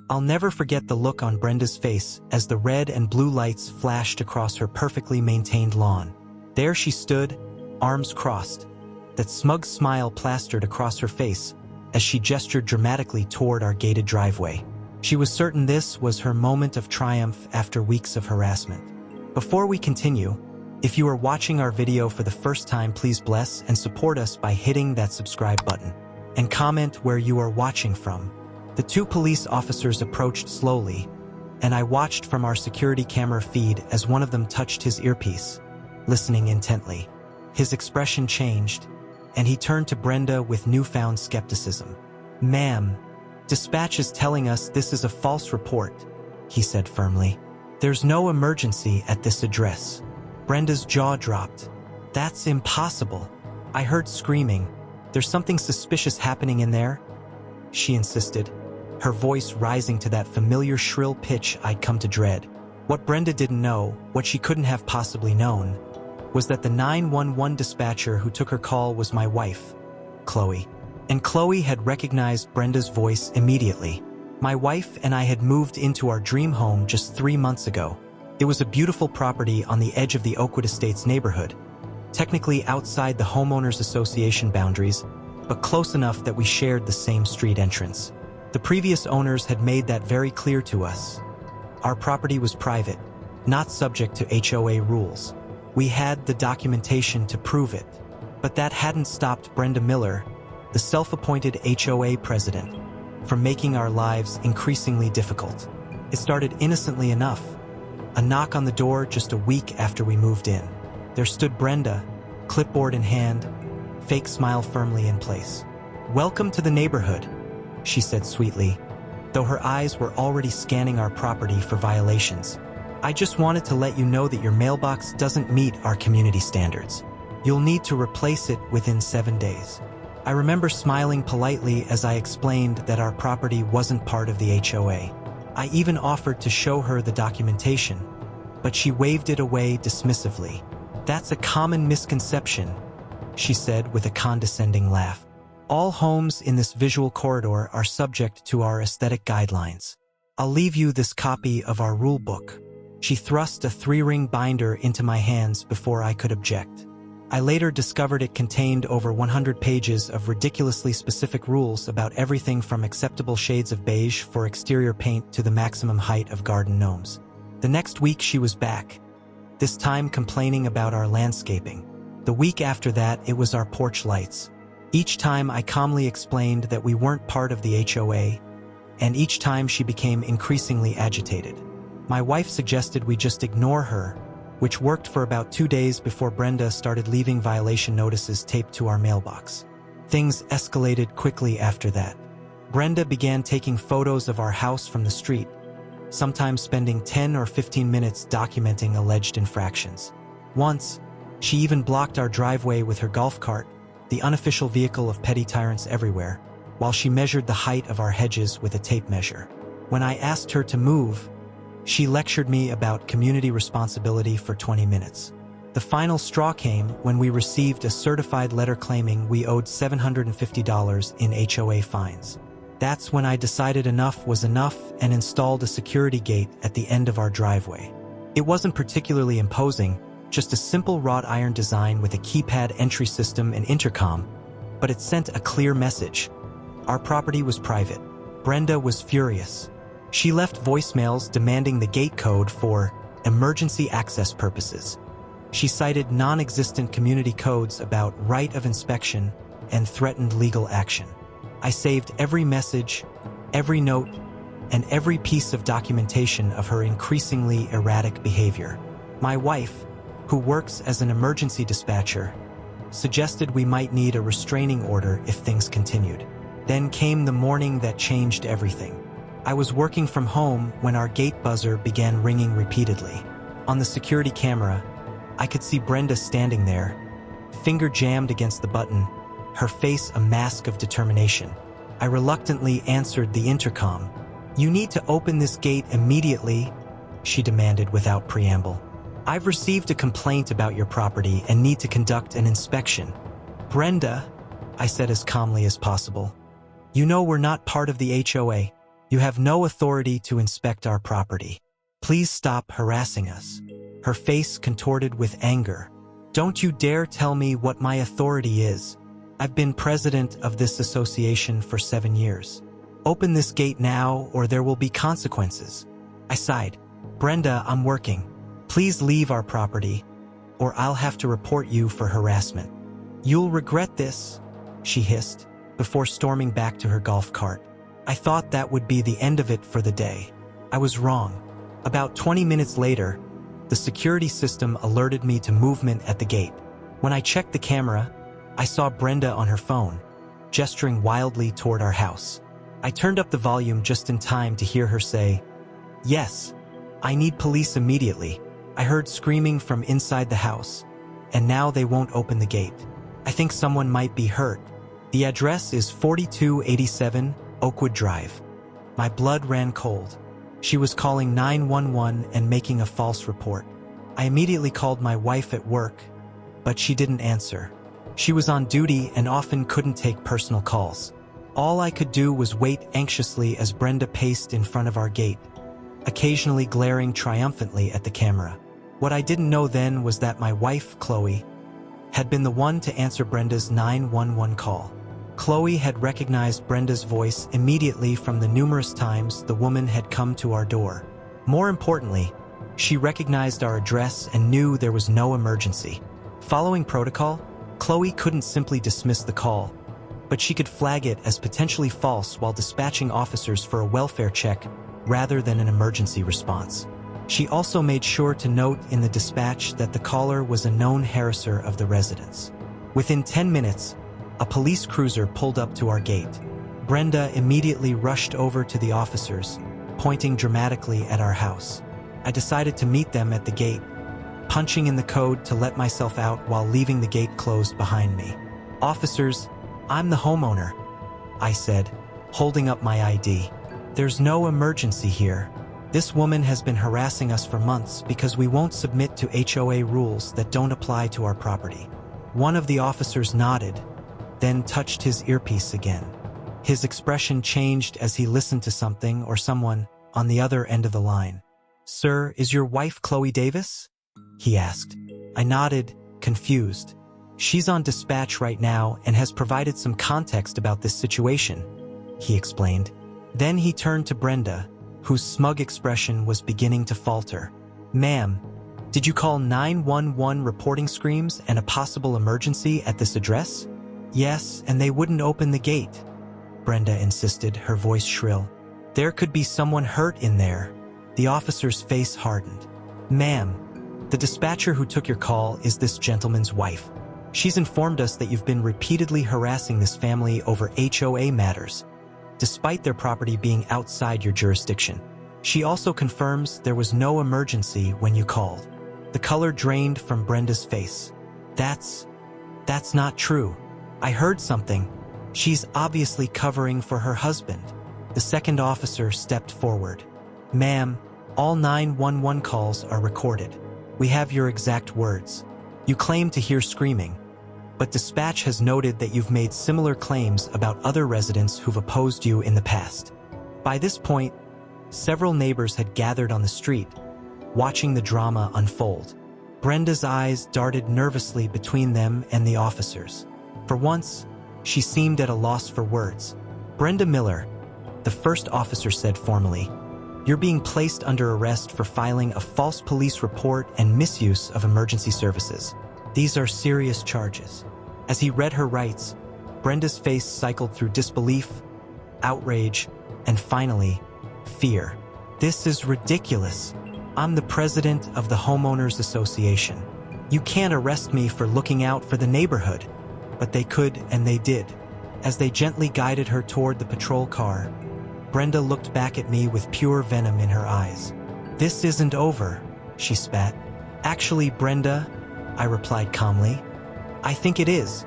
I'll never forget the look on Brenda's face as the red and blue lights flashed across her perfectly maintained lawn. There she stood, arms crossed, that smug smile plastered across her face as she gestured dramatically toward our gated driveway. She was certain this was her moment of triumph after weeks of harassment. Before we continue, if you are watching our video for the first time, please bless and support us by hitting that subscribe button and comment where you are watching from. The two police officers approached slowly, and I watched from our security camera feed as one of them touched his earpiece, listening intently. His expression changed, and he turned to Brenda with newfound skepticism. "Ma'am, dispatch is telling us this is a false report," he said firmly. "There's no emergency at this address." Brenda's jaw dropped. "That's impossible." I heard screaming. "There's something suspicious happening in there," she insisted, her voice rising to that familiar shrill pitch I'd come to dread. What Brenda didn't know, what she couldn't have possibly known, was that the 911 dispatcher who took her call was my wife, Chloe. And Chloe had recognized Brenda's voice immediately. My wife and I had moved into our dream home just 3 months ago. It was a beautiful property on the edge of the Oakwood Estates neighborhood, technically outside the homeowners association boundaries, but close enough that we shared the same street entrance. The previous owners had made that very clear to us. Our property was private, not subject to HOA rules. We had the documentation to prove it, but that hadn't stopped Brenda Miller, the self-appointed HOA president, from making our lives increasingly difficult. It started innocently enough. A knock on the door just a week after we moved in. There stood Brenda, clipboard in hand, fake smile firmly in place. "Welcome to the neighborhood," she said sweetly, though her eyes were already scanning our property for violations. "I just wanted to let you know that your mailbox doesn't meet our community standards. You'll need to replace it within 7 days." I remember smiling politely as I explained that our property wasn't part of the HOA. I even offered to show her the documentation, but she waved it away dismissively. "That's a common misconception," she said with a condescending laugh. "All homes in this visual corridor are subject to our aesthetic guidelines. I'll leave you this copy of our rule book." She thrust a 3-ring binder into my hands before I could object. I later discovered it contained over 100 pages of ridiculously specific rules about everything from acceptable shades of beige for exterior paint to the maximum height of garden gnomes. The next week she was back, this time complaining about our landscaping. The week after that, it was our porch lights. Each time I calmly explained that we weren't part of the HOA, and each time she became increasingly agitated. My wife suggested we just ignore her, which worked for about 2 days before Brenda started leaving violation notices taped to our mailbox. Things escalated quickly after that. Brenda began taking photos of our house from the street, sometimes spending 10 or 15 minutes documenting alleged infractions. Once, she even blocked our driveway with her golf cart, the unofficial vehicle of petty tyrants everywhere, while she measured the height of our hedges with a tape measure. When I asked her to move, she lectured me about community responsibility for 20 minutes. The final straw came when we received a certified letter claiming we owed $750 in HOA fines. That's when I decided enough was enough and installed a security gate at the end of our driveway. It wasn't particularly imposing, just a simple wrought iron design with a keypad entry system and intercom, but it sent a clear message. Our property was private. Brenda was furious. She left voicemails demanding the gate code for emergency access purposes. She cited non-existent community codes about right of inspection and threatened legal action. I saved every message, every note, and every piece of documentation of her increasingly erratic behavior. My wife, who works as an emergency dispatcher, suggested we might need a restraining order if things continued. Then came the morning that changed everything. I was working from home when our gate buzzer began ringing repeatedly. On the security camera, I could see Brenda standing there, finger jammed against the button, her face a mask of determination. I reluctantly answered the intercom. "You need to open this gate immediately," she demanded without preamble. "I've received a complaint about your property and need to conduct an inspection." "Brenda," I said as calmly as possible, "you know we're not part of the HOA. You have no authority to inspect our property. Please stop harassing us. Her face contorted with anger. Don't you dare tell me what my authority is. I've been president of this association for 7 years. Open this gate now or there will be consequences. I sighed. Brenda, I'm working. Please leave our property, or I'll have to report you for harassment. You'll regret this, she hissed, before storming back to her golf cart. I thought that would be the end of it for the day. I was wrong. About 20 minutes later, the security system alerted me to movement at the gate. When I checked the camera, I saw Brenda on her phone, gesturing wildly toward our house. I turned up the volume just in time to hear her say, "Yes, I need police immediately." I heard screaming from inside the house, and now they won't open the gate. I think someone might be hurt. The address is 4287 Oakwood Drive. My blood ran cold. She was calling 911 and making a false report. I immediately called my wife at work, but she didn't answer. She was on duty and often couldn't take personal calls. All I could do was wait anxiously as Brenda paced in front of our gate, occasionally glaring triumphantly at the camera. What I didn't know then was that my wife, Chloe, had been the one to answer Brenda's 911 call. Chloe had recognized Brenda's voice immediately from the numerous times the woman had come to our door. More importantly, she recognized our address and knew there was no emergency. Following protocol, Chloe couldn't simply dismiss the call, but she could flag it as potentially false while dispatching officers for a welfare check rather than an emergency response. She also made sure to note in the dispatch that the caller was a known harasser of the residents. Within 10 minutes, a police cruiser pulled up to our gate. Brenda immediately rushed over to the officers, pointing dramatically at our house. I decided to meet them at the gate, punching in the code to let myself out while leaving the gate closed behind me. "Officers, I'm the homeowner," I said, holding up my ID. "There's no emergency here. This woman has been harassing us for months because we won't submit to HOA rules that don't apply to our property." One of the officers nodded, then touched his earpiece again. His expression changed as he listened to something or someone on the other end of the line. "Sir, is your wife Chloe Davis?" he asked. I nodded, confused. "She's on dispatch right now and has provided some context about this situation," he explained. Then he turned to Brenda, whose smug expression was beginning to falter. "Ma'am, did you call 911 reporting screams and a possible emergency at this address?" "Yes, and they wouldn't open the gate," Brenda insisted, her voice shrill. "There could be someone hurt in there." The officer's face hardened. "Ma'am, the dispatcher who took your call is this gentleman's wife. She's informed us that you've been repeatedly harassing this family over HOA matters, despite their property being outside your jurisdiction. She also confirms there was no emergency when you called." The color drained from Brenda's face. That's not true. I heard something. She's obviously covering for her husband." The second officer stepped forward. "Ma'am, all 911 calls are recorded. We have your exact words. You claim to hear screaming, but dispatch has noted that you've made similar claims about other residents who've opposed you in the past." By this point, several neighbors had gathered on the street, watching the drama unfold. Brenda's eyes darted nervously between them and the officers. For once, she seemed at a loss for words. "Brenda Miller," the first officer said formally, "you're being placed under arrest for filing a false police report and misuse of emergency services. These are serious charges." As he read her rights, Brenda's face cycled through disbelief, outrage, and finally, fear. "This is ridiculous. I'm the president of the Homeowners Association. You can't arrest me for looking out for the neighborhood." But they could, and they did. As they gently guided her toward the patrol car, Brenda looked back at me with pure venom in her eyes. "This isn't over," she spat. "Actually, Brenda," I replied calmly, "I think it is.